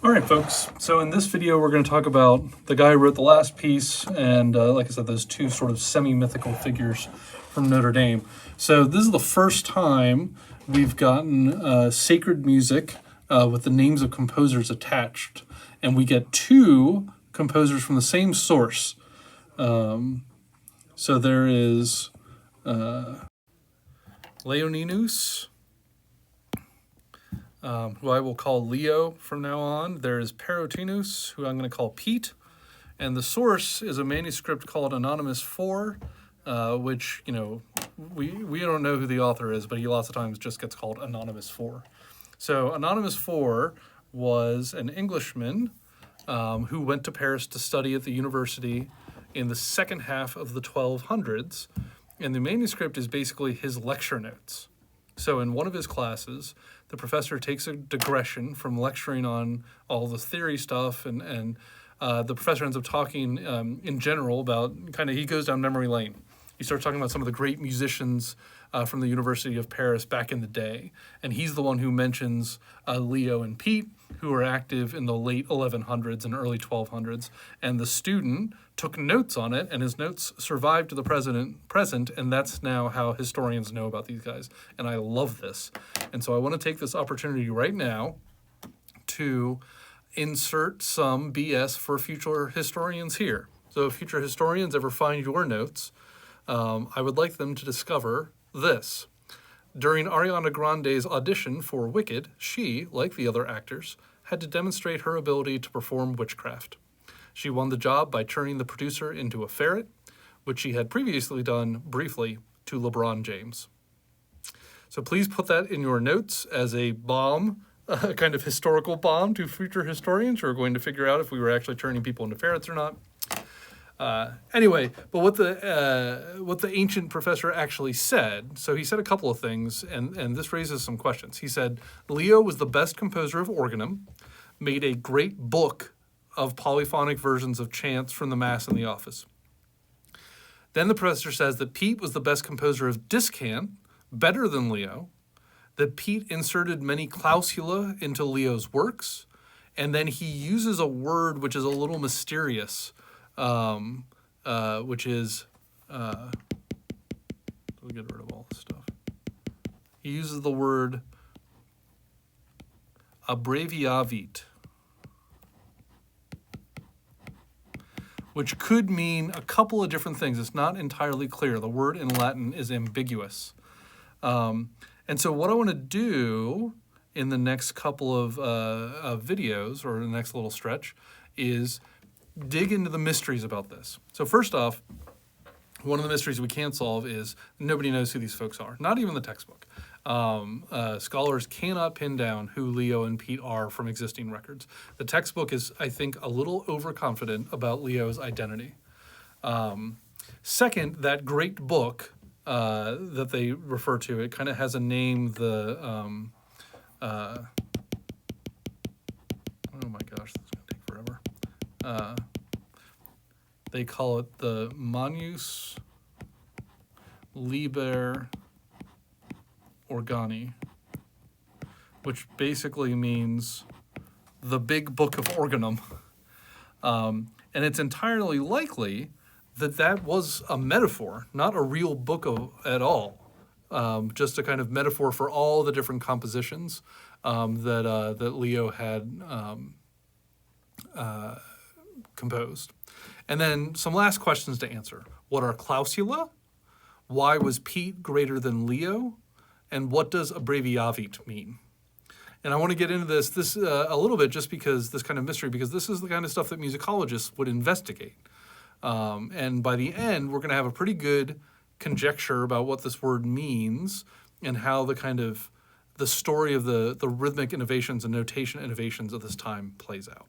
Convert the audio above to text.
All right, folks. So in this video, we're going to talk about the guy who wrote the last piece and, like I said, those two sort of semi-mythical figures from Notre Dame. So this is the first time we've gotten sacred music with the names of composers attached. And we get two composers from the same source. So there is Leoninus, who I will call Leo from now on. There is Perotinus, who I'm going to call Pete. And the source is a manuscript called Anonymous 4, which, you know, we don't know who the author is, but he lots of times just gets called Anonymous 4. So Anonymous 4 was an Englishman who went to Paris to study at the university in the second half of the 1200s. And the manuscript is basically his lecture notes. So in one of his classes, the professor takes a digression from lecturing on all the theory stuff, and the professor ends up talking in general about he goes down memory lane. He starts talking about some of the great musicians from the University of Paris back in the day. And he's the one who mentions Leo and Pete, who were active in the late 1100s and early 1200s. And the student took notes on it, and his notes survived to the present, and that's now how historians know about these guys. And I love this. And so I want to take this opportunity right now to insert some BS for future historians here. So if future historians ever find your notes, I would like them to discover this. During Ariana Grande's audition for Wicked, she, like the other actors, had to demonstrate her ability to perform witchcraft. She won the job by turning the producer into a ferret, which she had previously done briefly to LeBron James. So please put that in your notes as a bomb, a kind of historical bomb to future historians who are going to figure out if we were actually turning people into ferrets or not. Anyway, but what the ancient professor actually said, so he said a couple of things, and this raises some questions. He said, Leo was the best composer of organum, made a great book of polyphonic versions of chants from the Mass in the office. Then the professor says that Pete was the best composer of discant, better than Leo, that Pete inserted many clausula into Leo's works, and then he uses a word which is a little mysterious, which is, we'll get rid of all this stuff. He uses the word abbreviavit, which could mean a couple of different things. It's not entirely clear. The word in Latin is ambiguous. And so what I want to do in the next couple of videos, or the next little stretch, is dig into the mysteries about this. So first off, one of the mysteries we can't solve is nobody knows who these folks are, not even the textbook. Scholars cannot pin down who Leo and Pete are from existing records. The textbook is, I think, a little overconfident about Leo's identity. Second, that great book that they refer to, it kind of has a name, oh my gosh, this is going to take forever. They call it the Manus Liber Organi, which basically means the big book of organum. And it's entirely likely that that was a metaphor, not a real book at all. Just a kind of metaphor for all the different compositions that Leo had composed. And then some last questions to answer. What are clausula? Why was Pete greater than Leo? And what does abbreviavit mean? And I want to get into this a little bit just because this kind of mystery, because this is the kind of stuff that musicologists would investigate. And by the end, we're going to have a pretty good conjecture about what this word means and how the story of the rhythmic innovations and notation innovations of this time plays out.